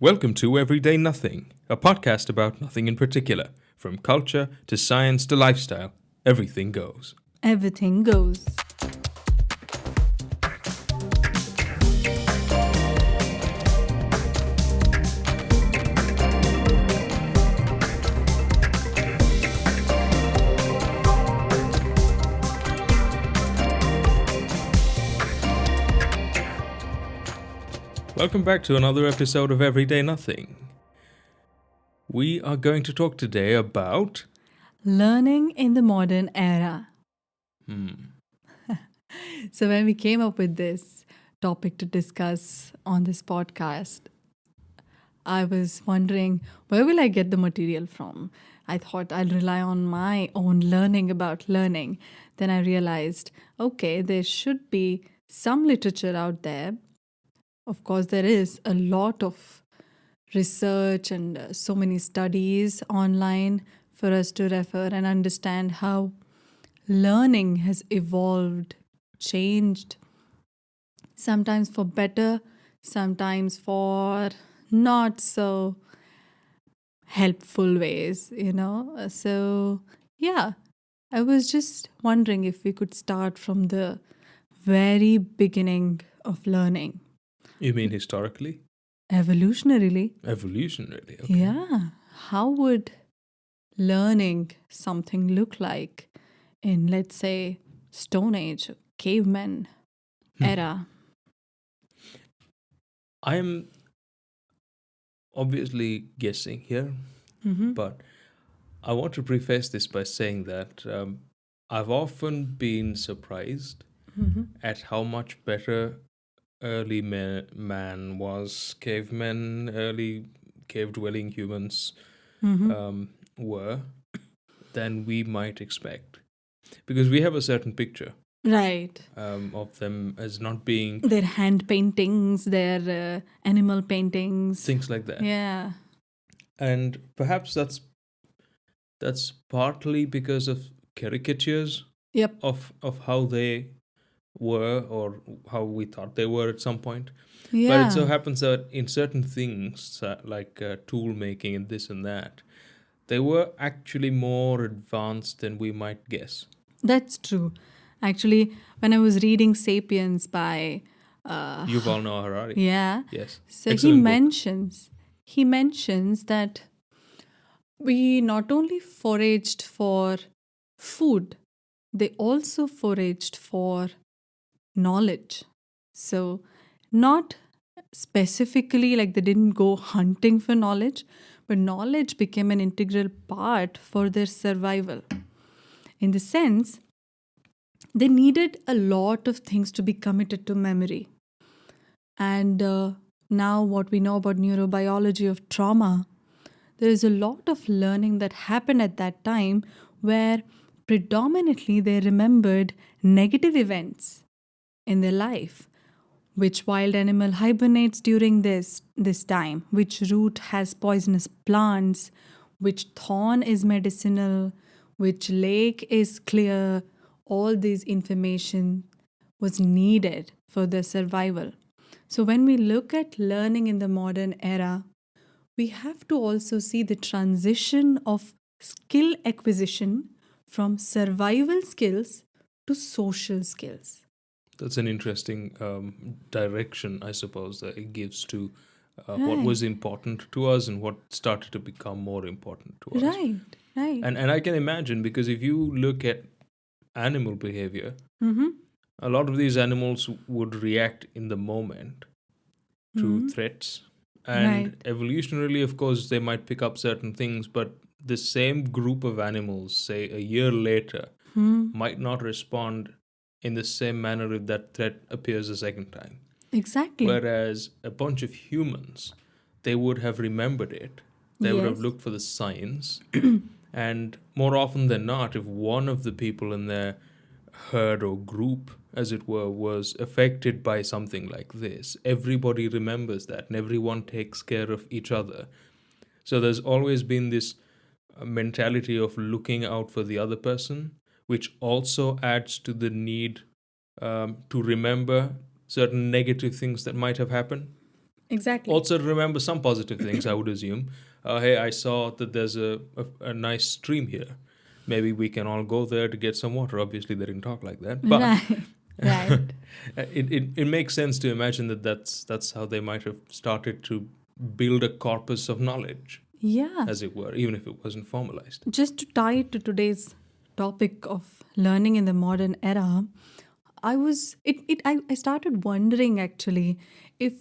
Welcome to Everyday Nothing, a podcast about nothing in particular. From culture to science to lifestyle, everything goes. Everything goes. Welcome back to another episode of Everyday Nothing. We are going to talk today about Learning in the modern era. So, when we came up with this topic to discuss on this podcast, I was wondering where will I get the material from? I thought I'll rely on my own learning about learning. Then I realized, okay, there should be some literature out there. Of course, there is a lot of research and so many studies online for us to refer and understand how learning has evolved, changed, sometimes for better, sometimes for not so helpful ways. So, yeah, I was just wondering if we could start from the very beginning of learning. you mean historically? Evolutionarily, Evolutionarily, okay. yeah. How would learning something look like in, let's say, Stone Age, caveman era? I am obviously guessing here, but I want to preface this by saying that I've often been surprised at how much better early man was, cavemen, early cave dwelling humans were than we might expect. Because we have a certain picture Right. of them as not being Their hand paintings, their animal paintings. things like that. Yeah. And perhaps that's partly because of caricatures Yep. of how they were or how we thought they were at some point. Yeah. But it so happens that in certain things like tool making and this and that, they were actually more advanced than we might guess. That's true. Actually, when I was reading *Sapiens* by Yuval Noah Harari. yeah, Yes. so Excellent book. he mentions that we not only foraged for food, they also foraged for knowledge. So, not specifically like they didn't go hunting for knowledge, but knowledge became an integral part for their survival. In the sense, they needed a lot of things to be committed to memory. And now, what we know about neurobiology of trauma, there is a lot of learning that happened at that time where predominantly they remembered negative events in their life. Which wild animal hibernates during this time? Which root has poisonous plants? Which thorn is medicinal? Which lake is clear? All this information was needed for their survival. So when we look at learning in the modern era, we have to also see the transition of skill acquisition from survival skills to social skills. That's an interesting direction, I suppose, that it gives to what Right. was important to us and what started to become more important to us. Right, right. And I can imagine, because if you look at animal behavior, Mm-hmm. a lot of these animals would react in the moment to Mm-hmm. threats. And Right. evolutionarily, of course, they might pick up certain things, but the same group of animals, say a year later, might not respond in the same manner if that threat appears a second time. Exactly. Whereas a bunch of humans, they would have remembered it. They would have Yes. looked for the signs. And more often than not, if one of the people in their herd or group, as it were, was affected by something like this, everybody remembers that and everyone takes care of each other. So there's always been this mentality of looking out for the other person, which also adds to the need to remember certain negative things that might have happened. Exactly. Also remember some positive things, I would assume. Hey, I saw that there's a nice stream here. Maybe we can all go there to get some water. Obviously, they didn't talk like that, but Right. Right. it makes sense to imagine that that's how they might have started to build a corpus of knowledge, Yeah. as it were, even if it wasn't formalized. Just to tie it to today's topic of learning in the modern era, I started wondering actually if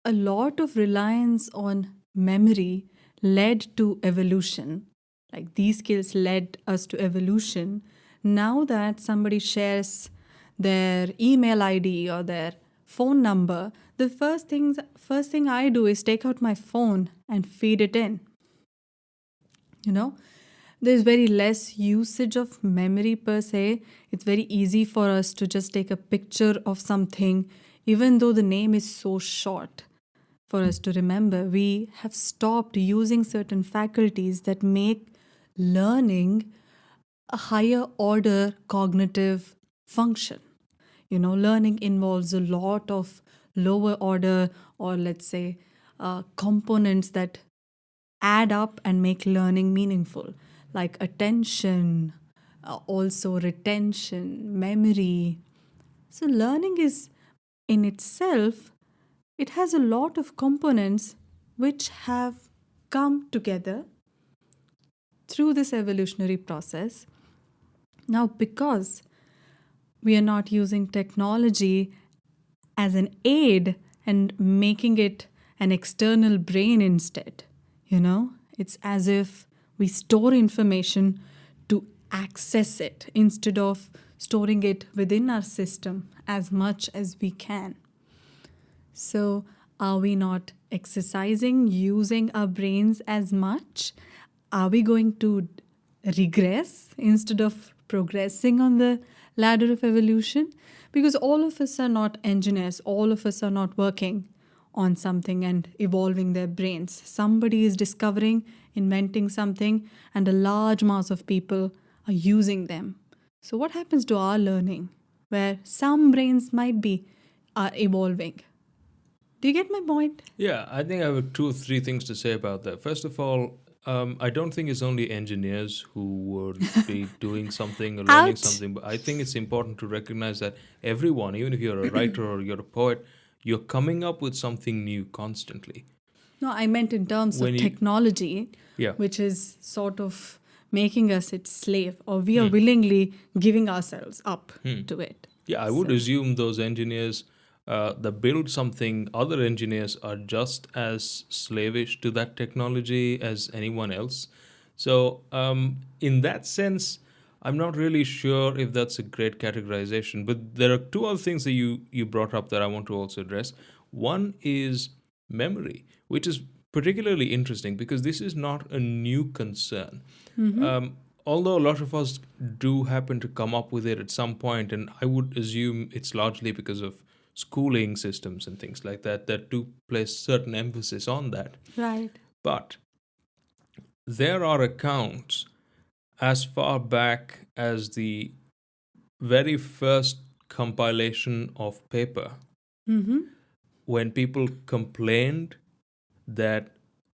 a lot of reliance on memory led to evolution. Like these skills led us to evolution. Now that somebody shares their email ID or their phone number, the first thing I do is take out my phone and feed it in. You know, there's very less usage of memory per se. It's very easy for us to just take a picture of something, even though the name is so short for us to remember. We have stopped using certain faculties that make learning a higher order cognitive function. Learning involves a lot of lower order, or let's say components that add up and make learning meaningful, like attention, also retention, memory. So, learning is in itself, it has a lot of components which have come together through this evolutionary process. Now, because we are not using technology as an aid and making it an external brain instead. It's as if we store information to access it instead of storing it within our system as much as we can. So, are we not exercising using our brains as much? Are we going to regress instead of progressing on the ladder of evolution? Because all of us are not engineers, all of us are not working on something and evolving their brains. Somebody is discovering, inventing something, and a large mass of people are using them. So, what happens to our learning where some brains might be evolving? Do you get my point? Yeah, I think I have two or three things to say about that. First of all, I don't think it's only engineers who would be doing something or learning Ouch! something, but I think it's important to recognize that everyone, even if you're a writer or you're a poet, you're coming up with something new constantly. No, I meant in terms When of you, technology, yeah, which is sort of making us its slave, or we are hmm, willingly giving ourselves up hmm. to it. Yeah, I would So, assume those engineers that build something, other engineers are just as slavish to that technology as anyone else. So, in that sense, I'm not really sure if that's a great categorization. But there are two other things that you brought up that I want to also address. One is memory, which is particularly interesting because this is not a new concern. Although a lot of us do happen to come up with it at some point, and I would assume it's largely because of schooling systems and things like that that do place certain emphasis on that. right. But there are accounts as far back as the very first compilation of paper when people complained that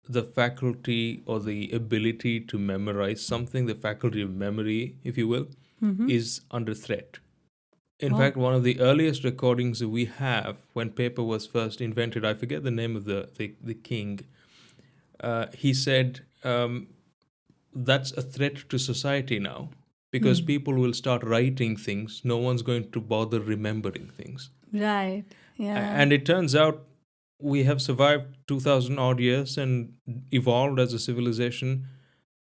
the faculty or the ability to memorize something, the faculty of memory, if you will, is under threat. In Oh, fact, one of the earliest recordings that we have when paper was first invented, I forget the name of the king, he said, that's a threat to society now because people will start writing things. No one's going to bother remembering things. right. Yeah. And it turns out we have survived 2000 odd years and evolved as a civilization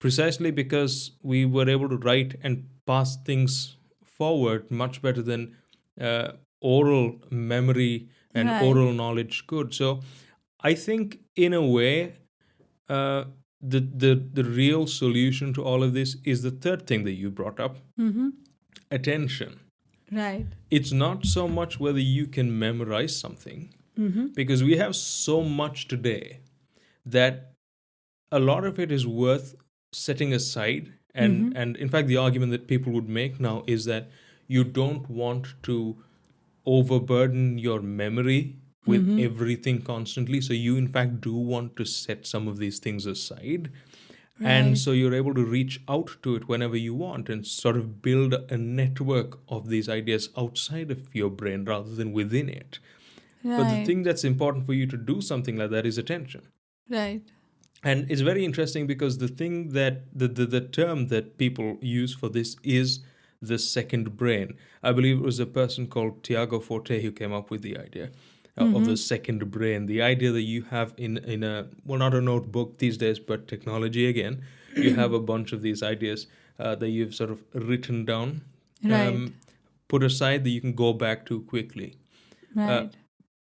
precisely because we were able to write and pass things forward much better than oral memory and Right. oral knowledge could. So I think, in a way, uh, the real solution to all of this is the third thing that you brought up: attention. Right. It's not so much whether you can memorize something, because we have so much today that a lot of it is worth setting aside. And in fact, the argument that people would make now is that you don't want to overburden your memory with everything constantly. So you, in fact, do want to set some of these things aside. And Right. so you're able to reach out to it whenever you want and sort of build a network of these ideas outside of your brain rather than within it. But the Right. thing that's important for you to do something like that is attention. Right. And it's very interesting because the thing that the term that people use for this is the second brain. I believe it was a person called Tiago Forte who came up with the idea of the second brain. The idea that you have in a, well, not a notebook these days, but technology again, you have a bunch of these ideas that you've sort of written down, Right. um, put aside, that you can go back to quickly. Uh, Right.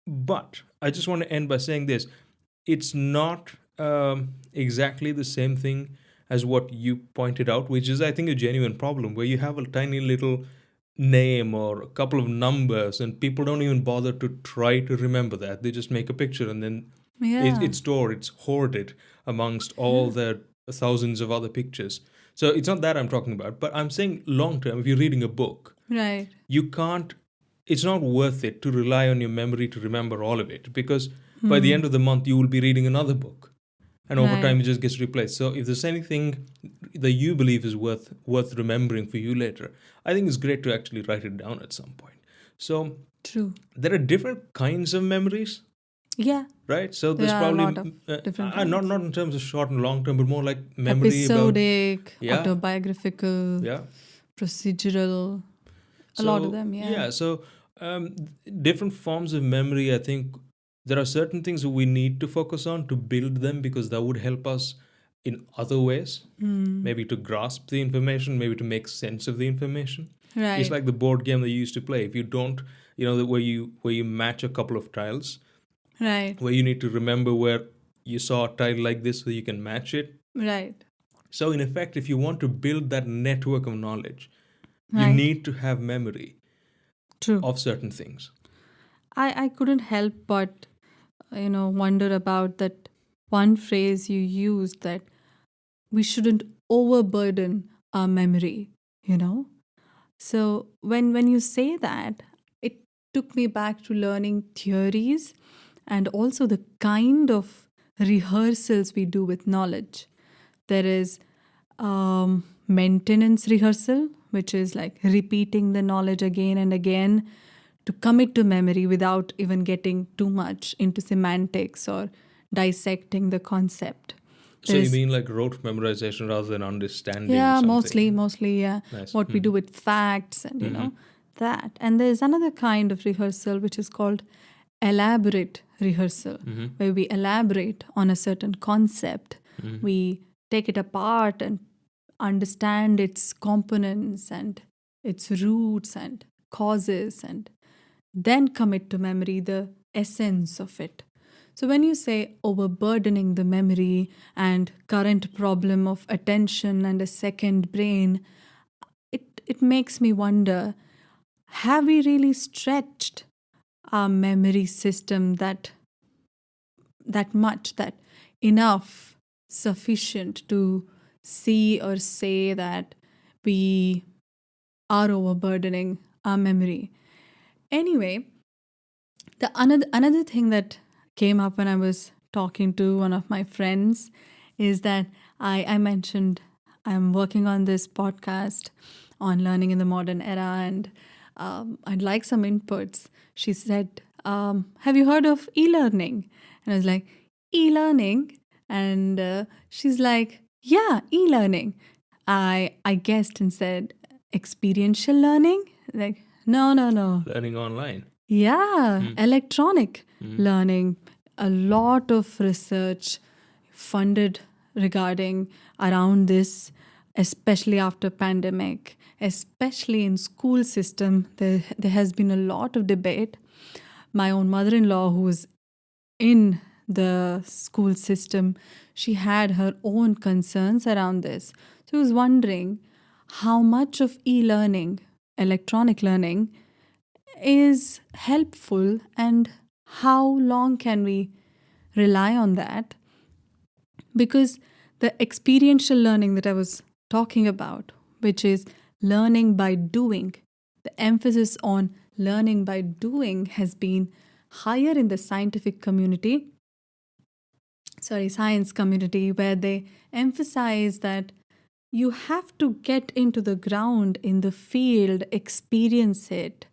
but I just want to end by saying this: it's not exactly the same thing as what you pointed out, which is, I think, a genuine problem where you have a tiny little name or a couple of numbers, and people don't even bother to try to remember that. They just make a picture and then Yeah. it's stored, it's hoarded amongst all Yeah. the thousands of other pictures. So it's not that I'm talking about, but I'm saying long term, if you're reading a book, Right. you can't, it's not worth it to rely on your memory to remember all of it, because by the Hmm. end of the month you will be reading another book, and over time Right. it just gets replaced. So if there's anything that you believe is worth remembering for you later, I think it's great to actually write it down at some point. So True. there are different kinds of memories, Yeah. right? So There there's are a lot of probably different not kinds. in terms of short and long term, but more like memory about, Episodic, yeah, autobiographical, yeah. procedural, a lot of So them, yeah. yeah, so um, different forms of memory. I think there are certain things that we need to focus on to build them, because that would help us in other ways. Mm. Maybe to grasp the information, maybe to make sense of the information. It's Right. like the board game that you used to play. If you don't, where you match a couple of tiles, Right. where you need to remember where you saw a tile like this so you can match it. Right. So in effect, if you want to build that network of knowledge, you Right. need to have memory True. of certain things. I couldn't help but, wonder about that one phrase you used, that we shouldn't overburden our memory, you know? So when you say that, it took me back to learning theories and also the kind of rehearsals we do with knowledge. There is maintenance rehearsal, which is like repeating the knowledge again and again to commit to memory without even getting too much into semantics or dissecting the concept. So There you is, mean like rote memorization rather than understanding yeah, something? mostly, yeah, Nice. what we do with facts and, that. And there's another kind of rehearsal which is called elaborate rehearsal, where we elaborate on a certain concept. We take it apart and understand its components and its roots and causes, and then commit to memory the essence of it. So, when you say overburdening the memory and current problem of attention and a second brain, it makes me wonder, have we really stretched our memory system that much, that enough, sufficient to see or say that we are overburdening our memory? Anyway, the another thing that came up when I was talking to one of my friends is that I mentioned I'm working on this podcast on learning in the modern era, and I'd like some inputs. She said, "Have you heard of e-learning?" And I was like, "E-learning," and she's like, "Yeah, e-learning." I guessed and said, "Experiential learning?" Like, no, no, no. Learning online. Yeah, electronic learning. A lot of research funded regarding around this, especially after pandemic, especially in school system. There has been a lot of debate. My own mother-in-law, who's in the school system, she had her own concerns around this. So I was wondering how much of e-learning, electronic learning, is helpful, and how long can we rely on that? Because the experiential learning that I was talking about, which is learning by doing, the emphasis on learning by doing has been higher in the science community, where they emphasize that you have to get into the ground in the field, experience it,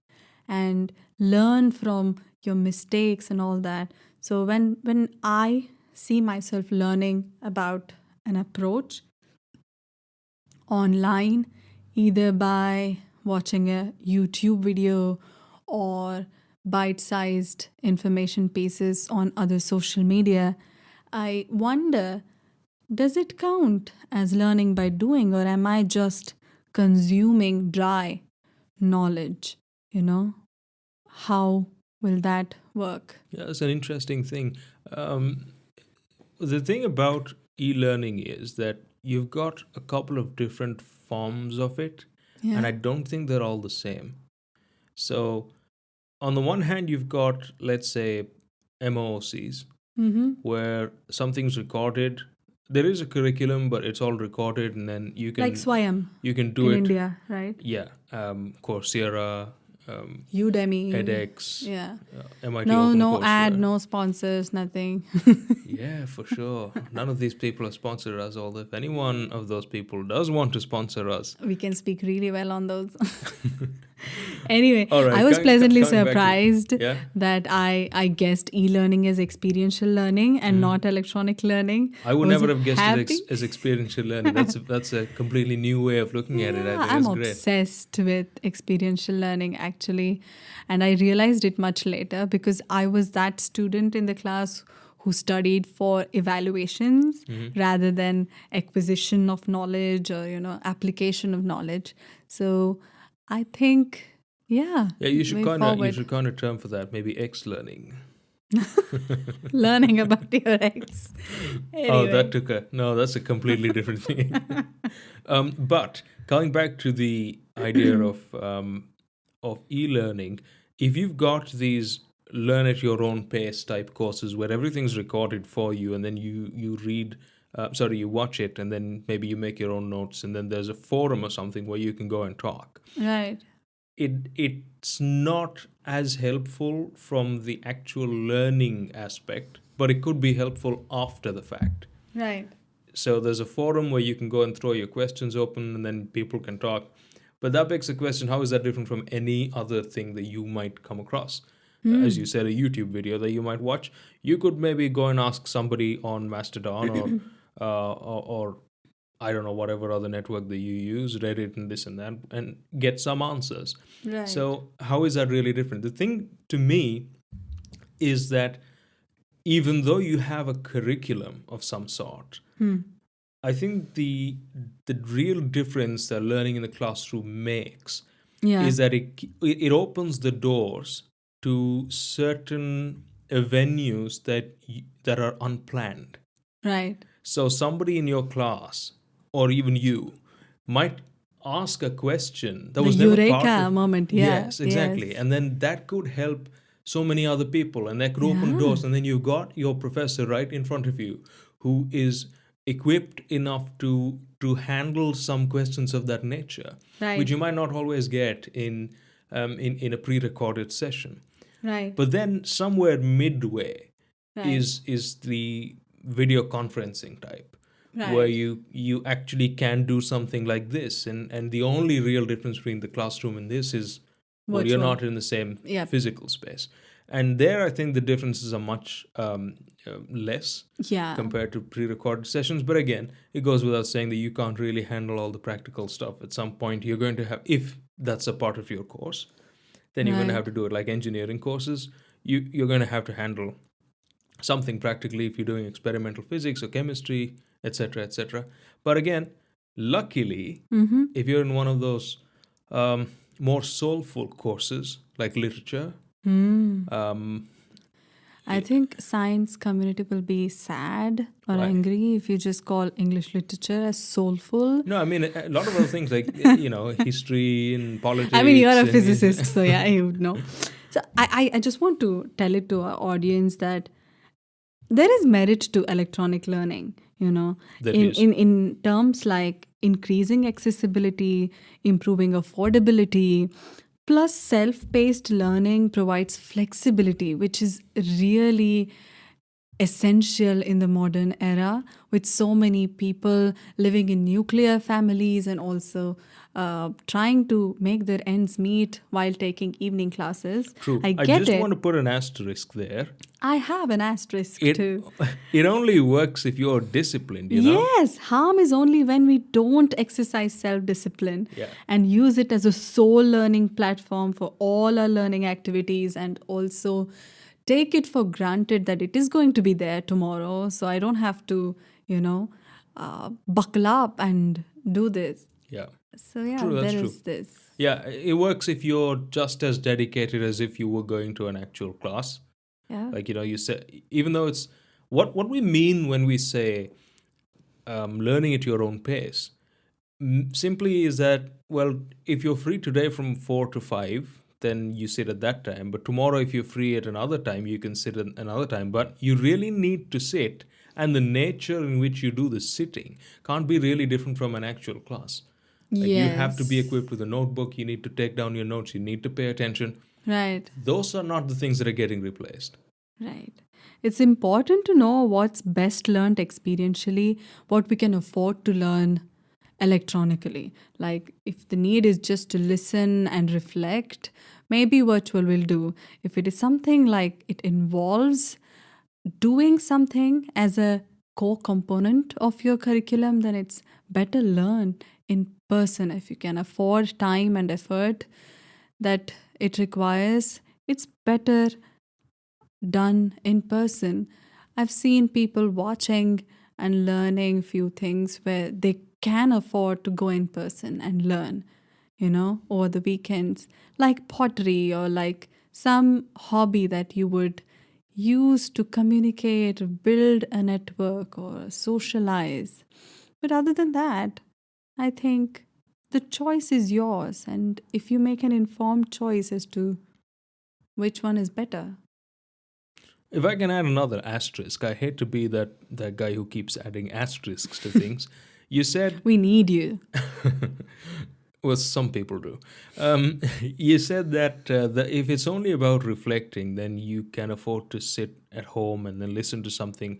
and learn from your mistakes and all that. So when I see myself learning about an approach online, either by watching a YouTube video or bite-sized information pieces on other social media, I wonder, does it count as learning by doing, or am I just consuming dry knowledge? You know, how will that work? Yeah, it's an interesting thing. Um, the thing about e-learning is that you've got a couple of different forms of it, and Yeah. I don't think they're all the same. So, on the one hand, you've got, let's say, MOOCs, Mm-hmm. where something's recorded. There is a curriculum, but it's all recorded, and then Like Swayam you can do in it. India, right? Yeah, Coursera, Udemy. edX, Yeah. MIT No, no ad, OpenCourseWare. no sponsors, nothing. Yeah, for sure. None of these people have sponsored us. Although if any one of those people does want to sponsor us, We can speak really well on those. Anyway, all I right. was pleasantly Coming back to surprised yeah. that I guessed e-learning as experiential learning and not electronic learning. I would was never have guessed it happy. as experiential learning. That's a completely new way of looking at it. I Yeah, think I'm it's great. obsessed with experiential learning actually. And I realized it much later because I was that student in the class who studied for evaluations rather than acquisition of knowledge or, application of knowledge. So I think, yeah, Yeah, way you forward. should coin a term for that. Maybe X learning. Learning about your ex. Oh, Anyway. that's a completely different thing. But coming back to the idea of e-learning, if you've got these learn at your own pace type courses where everything's recorded for you, and then you watch it, and then maybe you make your own notes, and then there's a forum or something where you can go and talk. Right, It's not as helpful from the actual learning aspect, but it could be helpful after the fact. right. So there's a forum where you can go and throw your questions open, and then people can talk. But that begs the question: how is that different from any other thing that you might come across? As you said, a YouTube video that you might watch, you could maybe go and ask somebody on Mastodon or I don't know, whatever other network that you use, Reddit and this and that, and get some answers. Right. So how is that really different? The thing to me is that even though you have a curriculum of some sort, I think the real difference that learning in the classroom makes Yeah. is that it opens the doors to certain venues that are unplanned. Right. So somebody in your class or even you might ask a question that The was never part eureka of. moment. Yeah. Yes, exactly. Yes. And then that could help so many other people, and that could open Yeah. doors. And then you've got your professor right in front of you who is equipped enough to handle some questions of that nature, Right. which you might not always get in a pre-recorded session. Right. But then somewhere midway Right. is the video conferencing type, where Right. you actually can do something like this, and the only real difference between the classroom and this is, well, you're Virtual. not in the same Yep. physical space, and there I think the differences are much less Yeah. compared to pre-recorded sessions. But again, it goes without saying that you can't really handle all the practical stuff. At some point you're going to have, if that's a part of your course, then you're going to Right. have to do it. Like engineering courses, you're going to have to handle something practically if you're doing experimental physics or chemistry, etc., etc. But again, luckily, if you're in one of those more soulful courses like literature, I think science community will be sad or Why? angry if you just call English literature as soulful. no, I mean a lot of other things like history and politics. I mean, you're a and- physicist, so yeah, you would know. So I just want to tell it to our audience that there is merit to electronic learning, There in, is. in terms like increasing accessibility, improving affordability, Plus, self paced learning provides flexibility, which is really essential in the modern era with so many people living in nuclear families and also trying to make their ends meet while taking evening classes. True. I I get just want it. to put an asterisk there. I have an asterisk It too. it only works if you're disciplined, you know? Yes, harm is only when we don't exercise self discipline Yeah. and use it as a sole learning platform for all our learning activities and also take it for granted that it is going to be there tomorrow. So I don't have to, you know, buckle up and do this. Yeah. So, yeah, True, that's there true. is this. Yeah, it works if you're just as dedicated as if you were going to an actual class. Yeah. Like, you say, even though it's what we mean when we say learning at your own pace, simply is that, well, if you're free today from 4 to 5, then you sit at that time. But tomorrow, if you're free at another time, you can sit at another time. But you really need to sit, and the nature in which you do the sitting can't be really different from an actual class. Like, you have to be Yes. equipped with a notebook, you need to take down your notes, you need to pay attention. Right. Those are not the things that are getting replaced. Right. It's important to know what's best learned experientially, what we can afford to learn electronically. Like, if the need is just to listen and reflect, maybe virtual will do. If it is something like it involves doing something as a core component of your curriculum, then it's better learn in person if you can afford time and effort that it requires. It's better done in person. I've seen people watching and learning few things where they can afford to go in person and learn, over the weekends, like pottery or like some hobby that you would use to communicate, build a network, or socialize. But other than that, I think the choice is yours. And if you make an informed choice as to which one is better, If I can add another asterisk, I hate to be that guy who keeps adding asterisks to things. You said, we need you. well, some people do. You said that if it's only about reflecting, then you can afford to sit at home and then listen to something.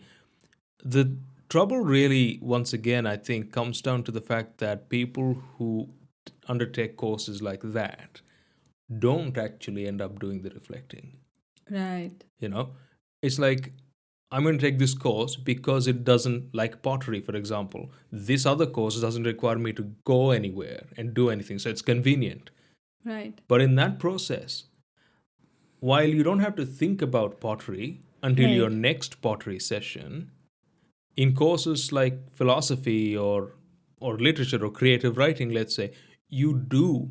The trouble really, once again, I think, comes down to the fact that people who undertake courses like that don't actually end up doing the reflecting. Right. You know, it's like, I'm going to take this course because it doesn't, like pottery, for example. This other course doesn't require me to go anywhere and do anything, so it's convenient. Right. But in that process, while you don't have to think about pottery until your Right. next pottery session, in courses like philosophy or literature or creative writing, let's say, you do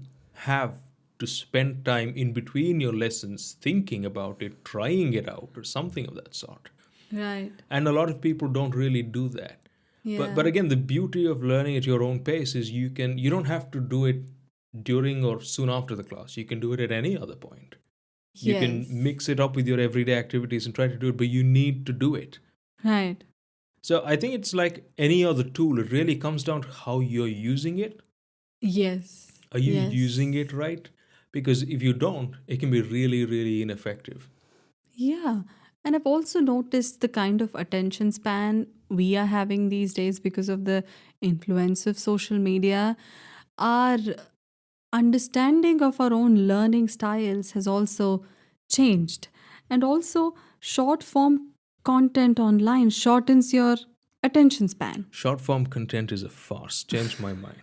have to spend time in between your lessons thinking about it, trying it out, or something of that sort. Right. And a lot of people don't really do that. But Yeah. again, the beauty of learning at your own pace is you don't have to do it during or soon after the class. You can do it at any other point. You can Yes. mix it up with your everyday activities and try to do it, but you need to do it. Right. So I think it's like any other tool. It really comes down to how you're using it. Yes. Are you Yes. using it right? Because if you don't, it can be really, really ineffective. Yeah. And I've also noticed the kind of attention span we are having these days because of the influence of social media. Our understanding of our own learning styles has also changed. And also, short form content online shortens your attention span. Short form content is a farce. Changed my mind.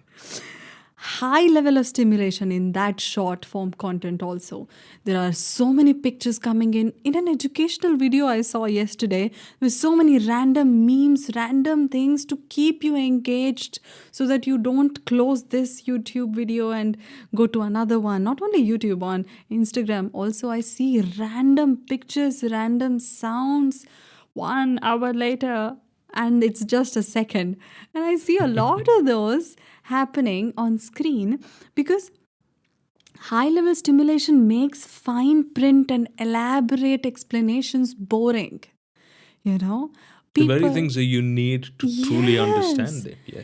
High level of stimulation in that short form content also. There are so many pictures coming in an educational video I saw yesterday with so many random memes, random things to keep you engaged so that you don't close this YouTube video and go to another one. Not only YouTube, on Instagram also I see random pictures, random sounds. 1 hour later, and it's just a second. And I see a lot of those happening on screen because high level stimulation makes fine print and elaborate explanations boring. You know, The very people, things that you need to truly yes, understand it. Yes.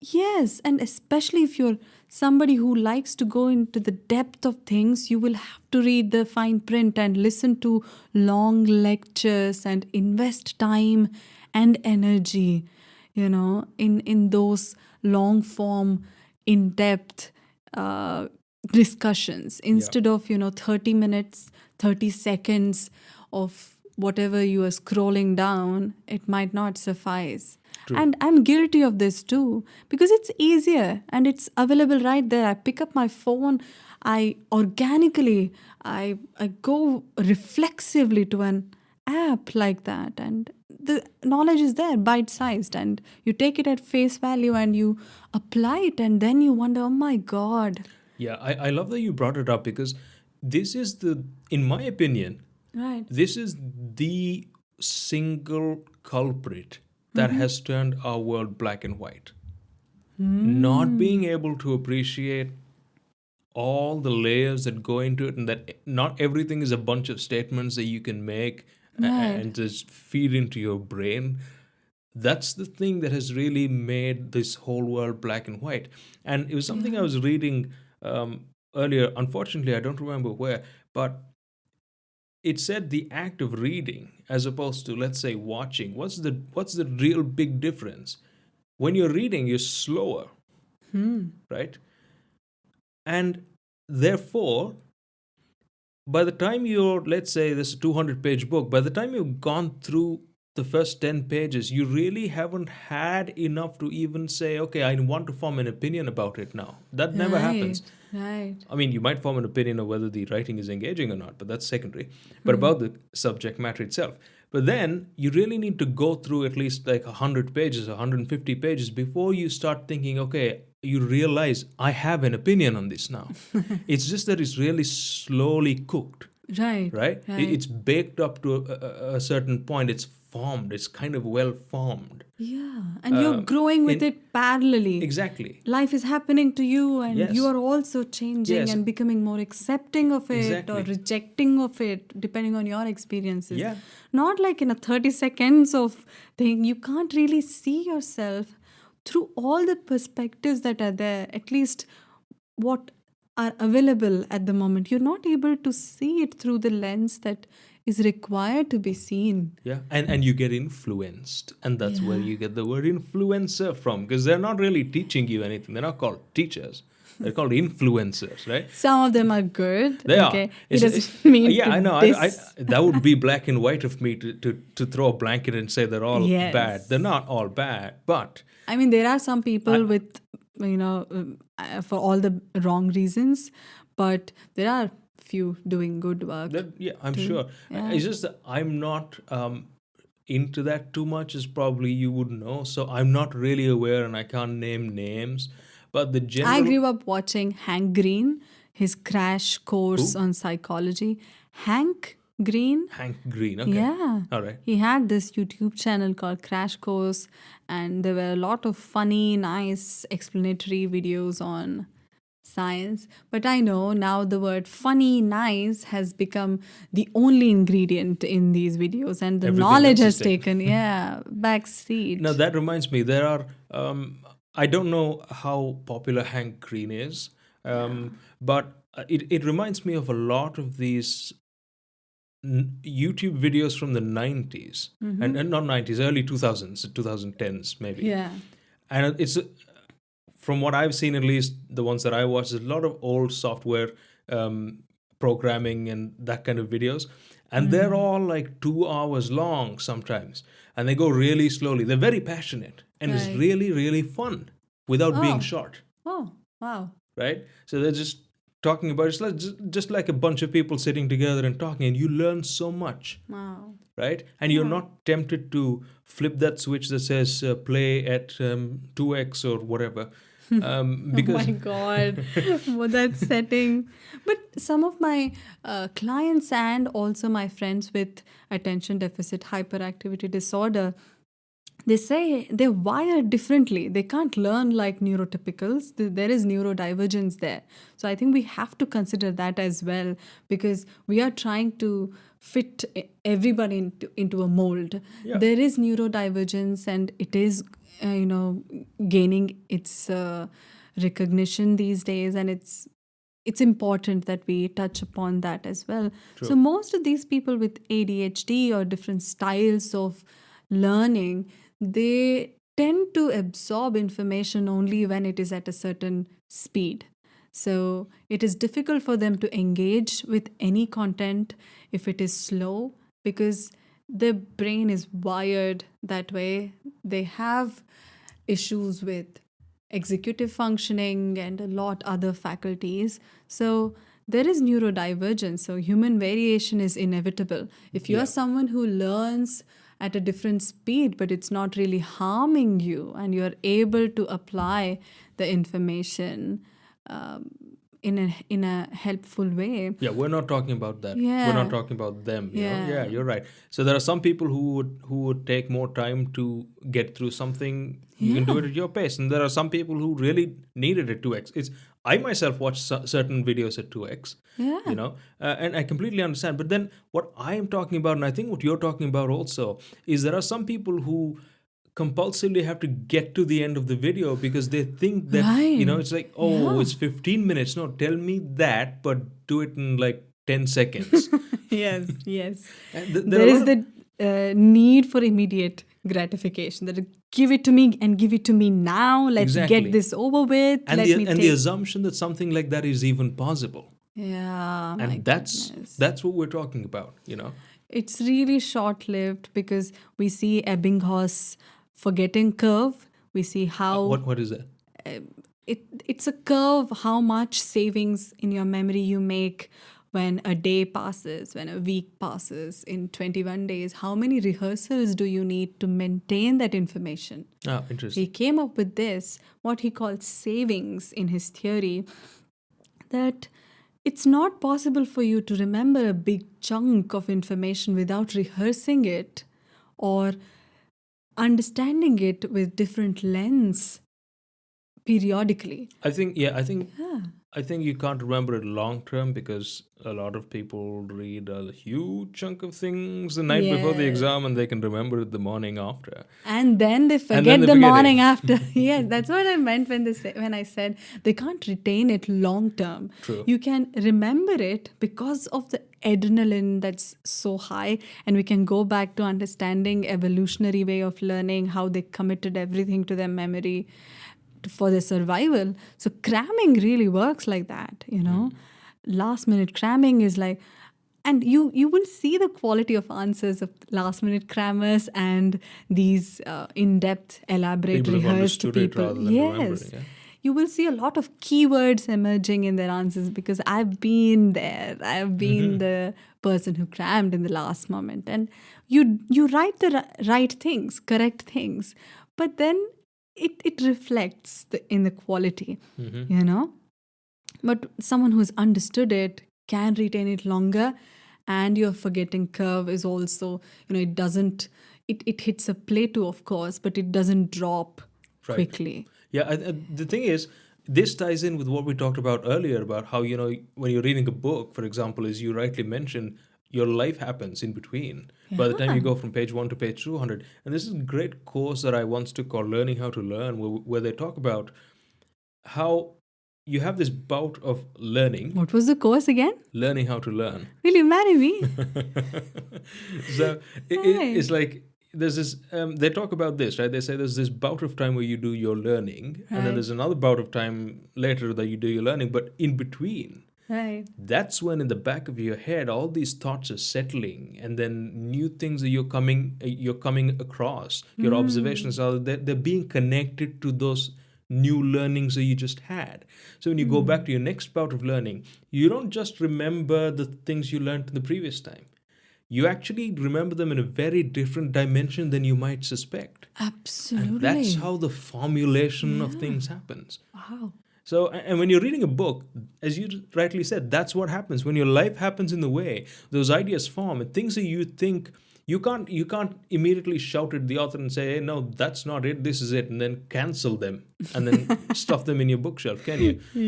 Yes, and especially if you're somebody who likes to go into the depth of things, you will have to read the fine print and listen to long lectures and invest time and energy, in those long form, in depth uh, discussions Yeah, instead of, 30 minutes, 30 seconds of whatever you are scrolling down. It might not suffice. true. And I'm guilty of this too because it's easier and it's available right there. I pick up my phone, I organically, I go reflexively to an app like that, and the knowledge is there, bite sized, and you take it at face value and you apply it, and then you wonder, oh my God. Yeah, I love that you brought it up because this is in my opinion, Right. this is the single culprit that has turned our world black and white. Not being able to appreciate all the layers that go into it, and that not everything is a bunch of statements that you can make Right. and just feed into your brain. That's the thing that has really made this whole world black and white. And it was something I Yeah. was reading earlier. Unfortunately, I don't remember where, but it said the act of reading as opposed to, let's say, watching. What's the real big difference? When you're reading, you're slower, right? And therefore, by the time you're, let's say this is a 200-page book, by the time you've gone through the first 10 pages, you really haven't had enough to even say, okay, I want to form an opinion about it now. That never Right. happens. Right. I mean, you might form an opinion of whether the writing is engaging or not, but that's secondary. But about the subject matter itself. But then you really need to go through at least like 100 pages, 150 pages before you start thinking, okay, you realize I have an opinion on this now. It's just that it's really slowly cooked, Right. right? Right. It's baked up to a certain point. It's formed. It's kind of well formed. Yeah. And you're growing with In it parallelly. exactly, Life is happening to you, and you yes, are also changing yes, and becoming more accepting of it or exactly, rejecting of it, depending on your experiences. yeah. Not like in a 30 seconds of thing. You can't really see yourself through all the perspectives that are there, at least what are available at the moment. You're not able to see it through the lens that is required to be seen. Yeah, and you get influenced, and that's where Yeah. you get the word influencer from, because they're not really teaching you anything. They're not called teachers. They're called influencers, right? Some of them are good. They are. Okay. He doesn't mean Yeah, to I know. diss. That would be black and white of me to throw a blanket and say they're all bad. They're Yes. not all bad, but I mean, there are some people I, with, for all the wrong reasons, but there are few doing good work yeah, I'm too. sure. Yeah. It's just that I'm not into that too much, as probably you would know. So I'm not really aware, and I can't name names. But the I general grew up watching Hank Green, his crash course who on psychology. Hank Green, Hank Green. Okay, yeah. all right. He had this YouTube channel called Crash Course, and there were a lot of funny, nice explanatory videos on science. But I know now the word funny, nice has become the only ingredient in these videos, and the Everything knowledge else is has taken. taken, yeah, back Now seat. that reminds me, there are. I don't know how popular Hank Green is, Yeah. but it reminds me of a lot of these YouTube videos from the 90s, and not 90s, early 2000s, 2010s maybe. Yeah. And it's from what I've seen, at least the ones that I watched, there's a lot of old software um, programming and that kind of videos. And they're all like 2 hours long sometimes. And they go really slowly. They're very passionate. And it's Right. really, really fun without being Oh. short, Oh. Wow. right? So they're just talking about it's like, just like a bunch of people sitting together and talking, and you learn so much, Wow. right? And you're Yeah. not tempted to flip that switch that says play at 2x or whatever. Oh my Because God, what that setting. But some of my clients and also my friends with attention deficit hyperactivity disorder, they say they're wired differently. They can't learn like neurotypicals. There is neurodivergence there. So I think we have to consider that as well, because we are trying to fit everybody into a mold. Yeah, There is neurodivergence, and it is, gaining its recognition these days, and it's important that we touch upon that as well. So true. most of these people with ADHD or different styles of learning, they tend to absorb information only when it is at a certain speed. So it is difficult for them to engage with any content if it is slow, because their brain is wired that way. They have issues with executive functioning and a lot other faculties. So there is neurodivergence. So human variation is inevitable. If you are Yeah. someone who learns at a different speed, but it's not really harming you, and you're able to apply the information um, in a helpful way. Yeah, we're not talking about that. We're not Yeah, talking about them, you know. Yeah, yeah, you're right. So there are some people who would take more time to get through something. You can do yeah, it at your pace, and there are some people who really needed it 2x. It's I myself watch certain videos at 2x, you yeah. know, and I completely understand. But then what I am talking about, and I think what you're talking about also, is there are some people who compulsively have to get to the end of the video because they think that, Right. it's like, oh, Yeah. it's 15 minutes. No, tell me that, but do it in like 10 seconds. Yes, yes. And there are There a lot is of, the need for immediate gratification. That give it to me and give it to me now. Let's get exactly. this over with. And Let the me and the take. assumption that something like that is even possible. Yeah, my And that's goodness. that's what we're talking about. It's really short lived, because we see Ebbinghaus forgetting curve. We see how What is that? it's a curve, how much savings in your memory you make when a day passes, when a week passes, in 21 days. How many rehearsals do you need to maintain that information? Ah, He interesting. came up with this, what he called savings in his theory, that it's not possible for you to remember a big chunk of information without rehearsing it or understanding it with different lens periodically. I think yeah, I think Yeah. I think you can't remember it long term because a lot of people read a huge chunk of things the night before the Yes. exam and they can remember it the morning after. And then they And then forget they the forget it. morning after. Yes, that's what I meant when I said they can't retain it long term. True. You can remember it because of the adrenaline that's so high, and we can go back to understanding evolutionary way of learning, how they committed everything to their memory for their survival. So cramming really works like that. Last minute cramming is like, and you will see the quality of answers of last minute crammers and these in-depth elaborate People have rehearsed understood it people. rather than remembering Yes, it. you will see a lot of keywords emerging in their answers, because I've been there. I've been the person who crammed in the last moment, and you write the right things, correct things, but then it reflects in the quality, you know. But someone who's understood it can retain it longer, and your forgetting curve is also, it doesn't, it hits a plateau, of course, but it doesn't drop Right. quickly. Yeah, the thing is, this ties in with what we talked about earlier about how, when you're reading a book, for example, as you rightly mentioned, your life happens in between. By the time Yeah. you go from page 1 to page 200. And this is a great course that I once took called Learning How to Learn, where they talk about how you have this bout of What was the course again? learning how to learn. Will you marry me? So it's Right. like there's this they talk about this, right? They say there's this bout of time where you do your learning, and then Right. there's another bout of time later that you do your learning, but in between, Right. that's when in the back of your head all these thoughts are settling, and then new things that you're coming across, your observations are they're being connected to those new learnings that you just had. So when you go back to your next bout of learning, you don't just remember the things you learned the previous time, you actually remember them in a very different dimension than you might suspect. And that's Absolutely. how the formulation of Yeah. things happens. Wow. So, and when you're reading a book, as you rightly said, that's what happens. When your life happens in the way, those ideas form, and things that you think You can't immediately shout at the author and say, hey, no, that's not it, this is it, and then cancel them and then stuff them in your bookshelf, can you? You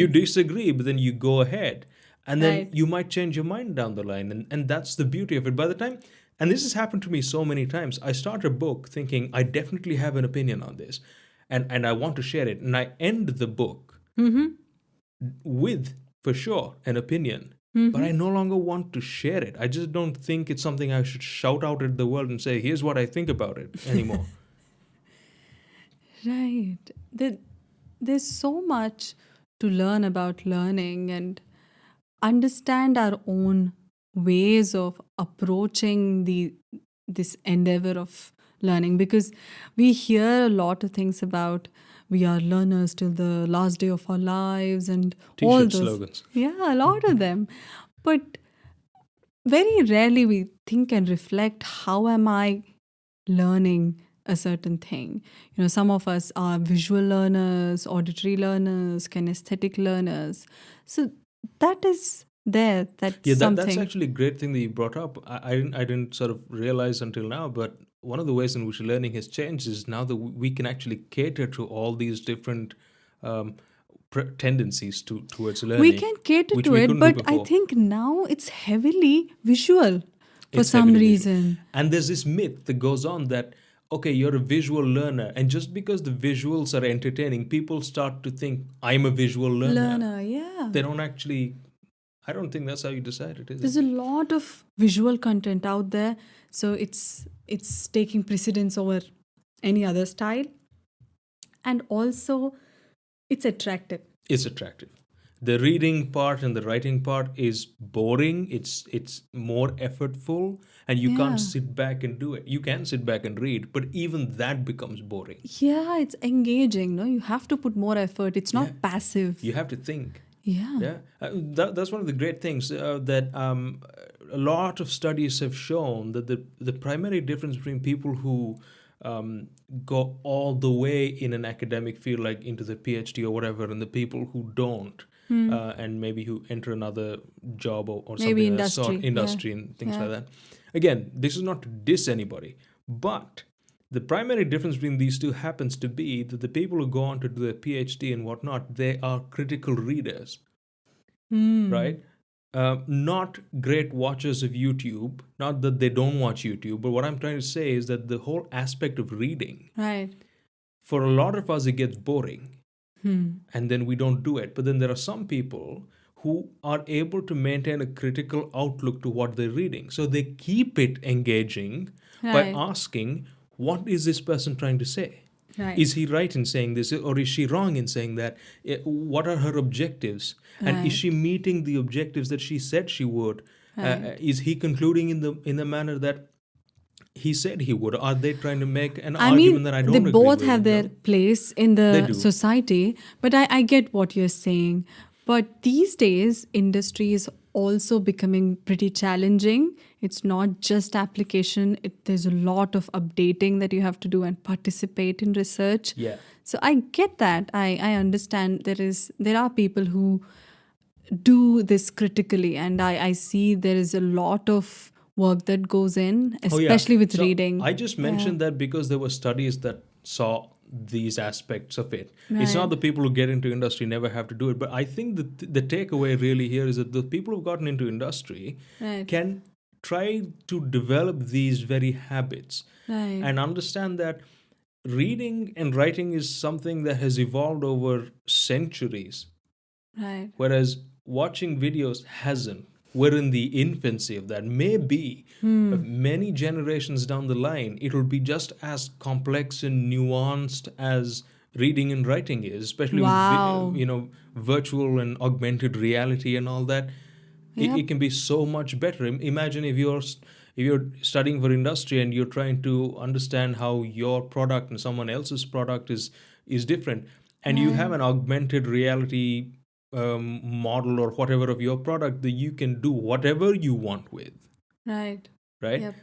Yes. disagree, but then you go ahead, and then Right. you might change your mind down the line, and that's the beauty of it. By the time, and this has happened to me so many times, I start a book thinking I definitely have an opinion on this, and I want to share it, and I end the book Mm-hmm. with, for sure, an opinion, but Mm-hmm. I no longer want to share it. I just don't think it's something I should shout out at the world and say, here's what I think about it anymore. Right. There's so much to learn about learning and understand our own ways of approaching this endeavor of learning, because we hear a lot of things about we are learners till the last day of our lives and all T-shirt those. slogans. Yeah, a lot of them. But very rarely we think and reflect, how am I learning a certain thing? Some of us are visual learners, auditory learners, kinesthetic learners. So that is there. That's Yeah, that's something. actually a great thing that you brought up. I didn't sort of realize until now, but one of the ways in which learning has changed is now that we can actually cater to all these different um, tendencies towards We learning, can cater which to we it, couldn't do but I before. think now it's heavily visual for It's some heavily visual. reason. And there's this myth that goes on that, okay, you're a visual learner, and just because the visuals are entertaining, people start to think, I'm a visual learner. Learner, yeah. They don't actually, I don't think that's how you decide it, is it? There's a lot of visual content out there, so it's taking precedence over any other style, and also it's attractive. It's attractive. The reading part and the writing part is boring. It's more effortful, and you can't Yeah. sit back and do it. You can sit back and read, but even that becomes boring. Yeah, it's engaging, no? You have to put more effort. It's Yeah, not passive. you have to think. Yeah. Yeah, that's one of the great things that a lot of studies have shown that the primary difference between people who go all the way in an academic field, like into the PhD or whatever, and the people who don't, and maybe who enter another job or Maybe something of that sort, industry. Yeah. industry and things Yeah. like that. Again, this is not to diss anybody, but the primary difference between these two happens to be that the people who go on to do a PhD and whatnot, they are critical readers, Hmm. right? Not great watchers of YouTube. Not that they don't watch YouTube, but what I'm trying to say is that the whole aspect of reading, Right. for a lot of us, it gets boring, Hmm. and then we don't do it. But then there are some people who are able to maintain a critical outlook to what they're reading. So they keep it engaging by Right. asking, what is this person trying to say? Right. Is he right in saying this, or is she wrong in saying that? What are her objectives? And is Right. she meeting the objectives that she said she would? Right. Is he concluding in the manner that he said he would? Are they trying to make an I mean, argument that I they don't agree both with? have their No, place in they the do. society, but I get what you're saying. But these days, industry is also becoming pretty challenging. It's not just application, there's a lot of updating that you have to do and participate in research. Yeah. So I get that. I understand there are people who do this critically, and I see there is a lot of work that goes in, Oh, yeah. especially with So reading. I just Yeah. mentioned that because there were studies that saw these aspects of it. It's not Right. the people who get into industry never have to do it, but I think the takeaway really here is that the people who've gotten into industry Right. can try to develop these very habits Right. and understand that reading and writing is something that has evolved over centuries, Right. whereas watching videos hasn't. We're in the infancy of that. Maybe many generations down the line, it'll be just as complex and nuanced as reading and writing is, especially with Wow. virtual and augmented reality and all that. Yep. It can be so much better. Imagine if you're studying for industry and you're trying to understand how your product and someone else's product is different, and you have Right. an augmented reality model or whatever of your product that you can do whatever you want with, Right. right? Yep.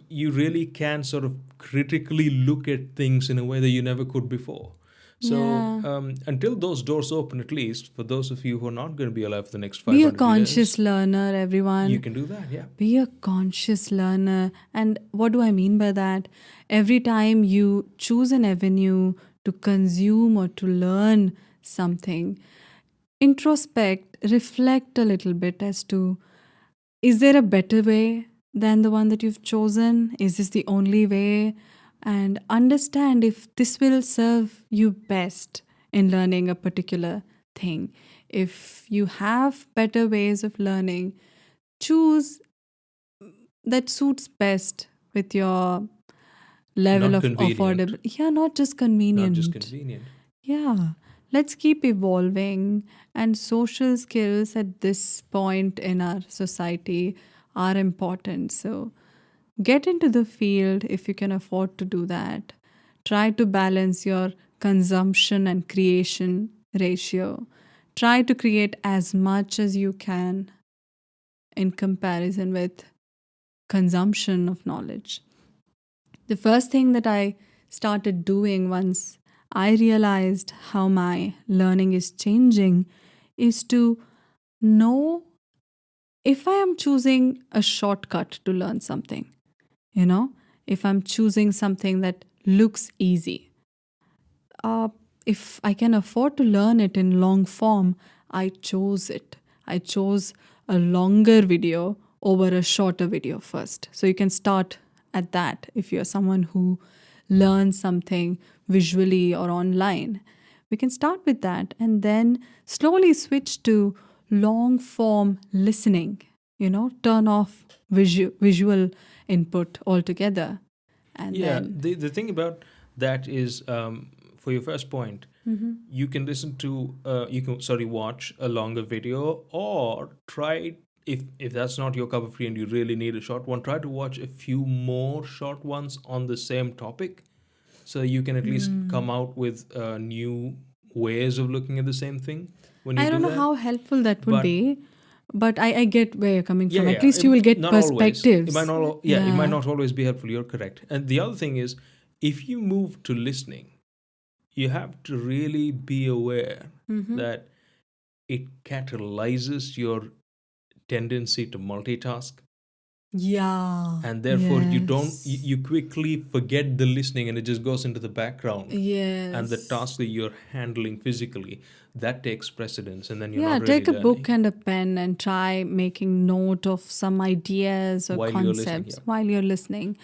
You really can sort of critically look at things in a way that you never could before. So Yeah. until those doors open, at least for those of you who are not going to be alive for the next Be a 500 years, conscious learner, you everyone. can do that. Yeah. Be a conscious learner. And what do I mean by that? Every time you choose an avenue to consume or to learn something, introspect, reflect a little bit as to, is there a better way than the one that you've chosen? Is this the only way? And understand if this will serve you best in learning a particular thing. If you have better ways of learning, choose that suits best with your level Not of convenient. affordable. Yeah, not just Not just convenient. convenient. Yeah, let's keep evolving. And social skills at this point in our society are important. So get into the field if you can afford to do that. Try to balance your consumption and creation ratio. Try to create as much as you can in comparison with consumption of knowledge. The first thing that I started doing once I realized how my learning is changing is to know if I am choosing a shortcut to learn something, you know, if I'm choosing something that looks easy, uh, if I can afford to learn it in long form, I chose it. I chose a longer video over a shorter video first. So you can start at that if you're someone who learns something visually or online. We can start with that and then slowly switch to long form listening, turn off visual input altogether. And Yeah. then, The thing about that is, for your first point, mhm. you can listen to you can sorry watch a longer video, or try, if that's not your cup of tea and you really need a short one, try to watch a few more short ones on the same topic, so you can at least come out with new ways of looking at the same thing when you I do don't know that. how helpful that would But be, but I get where you're coming yeah, from. At yeah, least you will get not always. It might perspectives. not. Yeah, it might Yeah. not always be helpful. You're correct. And the other thing is, if you move to listening, you have to really be aware Mm-hmm. that it catalyzes your tendency to multitask, Yeah. and therefore Yes. you quickly forget the listening and it just goes into the background, and the task Yes. that you're handling physically, that takes precedence, and then you're Yeah, not really take a book learning and a pen and try making note of some ideas or while you're listening. concepts Yeah. while you're listening.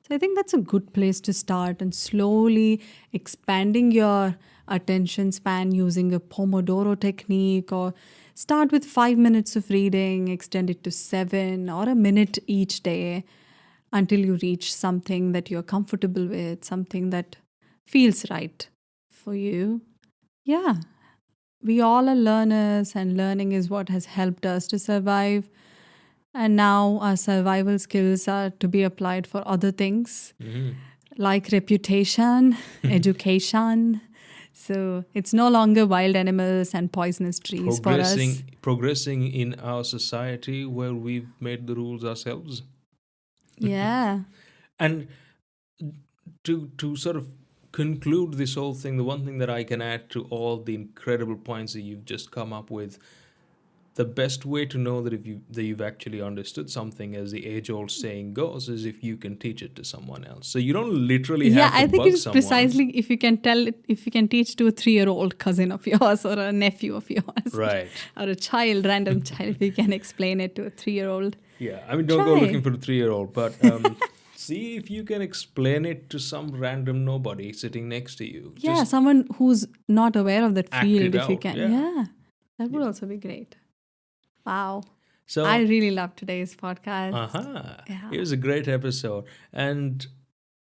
So I think that's a good place to start and slowly expanding your attention span using a Pomodoro technique, or start with 5 minutes of reading, extend it to 7 or a minute each day until you reach something that you're comfortable with, something that feels right for you. Yeah, we all are learners, and learning is what has helped us to survive. And now our survival skills are to be applied for other things Hmm. like reputation, education. So it's no longer wild animals and poisonous trees for us. Progressing in our society where we've made the rules ourselves. Yeah. And to sort of conclude this whole thing, the one thing that I can add to all the incredible points that you've just come up with, the best way to know that you've actually understood something, as the age old saying goes, is if you can teach it to someone else. So you don't literally Yeah, have to I think it bug is someone. precisely if you can tell it, if you can teach to a 3-year old cousin of yours or a nephew of yours, Right. or a child, random child, if you can explain it to a 3-year old. Yeah, I mean, don't go looking Try. for a 3-year old, but see if you can explain it to some random nobody sitting next to you. Yeah, Just someone who's not aware of that act field, it if you out. can. Yeah. Yeah, that would Yeah. also be great. Wow. I So, really love today's podcast. aha, Yeah. it was a great episode. And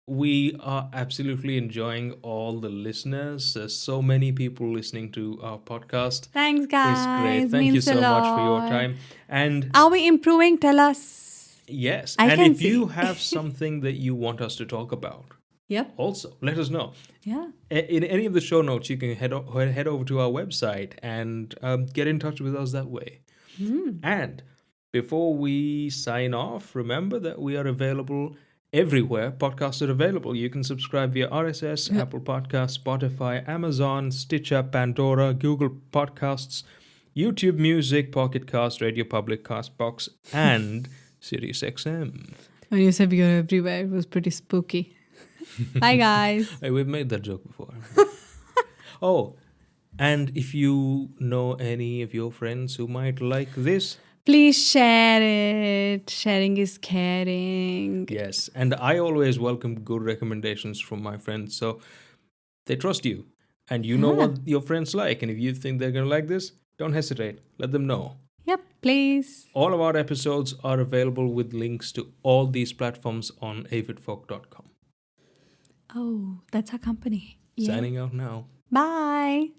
we are absolutely enjoying all the listeners. There's so many people listening to our podcast. Thanks, It's great. guys. Thank you Means a so much for your lot. time. And Are we improving? Tell us. yes, I and can if you see. have something that you want us to talk about, Yep. also let us know. Yeah. In any of the show notes, you can head over to our website and get in touch with us that way. Hmm. And before we sign off, remember that we are available everywhere podcasts are available. You can subscribe via RSS, Yeah. Apple Podcasts, Spotify, Amazon, Stitcher, Pandora, Google Podcasts, YouTube Music, Pocket Cast, Radio Public, Castbox, and SiriusXM. When you said we are everywhere, it was pretty spooky. Bye, guys. Hey, we've made that joke before. Oh, and if you know any of your friends who might like this, Please share it. Sharing is caring. yes, and I always welcome good recommendations from my friends, so they trust you, and you know Yeah. what your friends like, and if you think they're gonna like this, don't hesitate. Let them know. Yep, please. All of our episodes are available with links to all these platforms on avidfolk.com. Oh, that's our company. Yeah. Signing out now. Bye.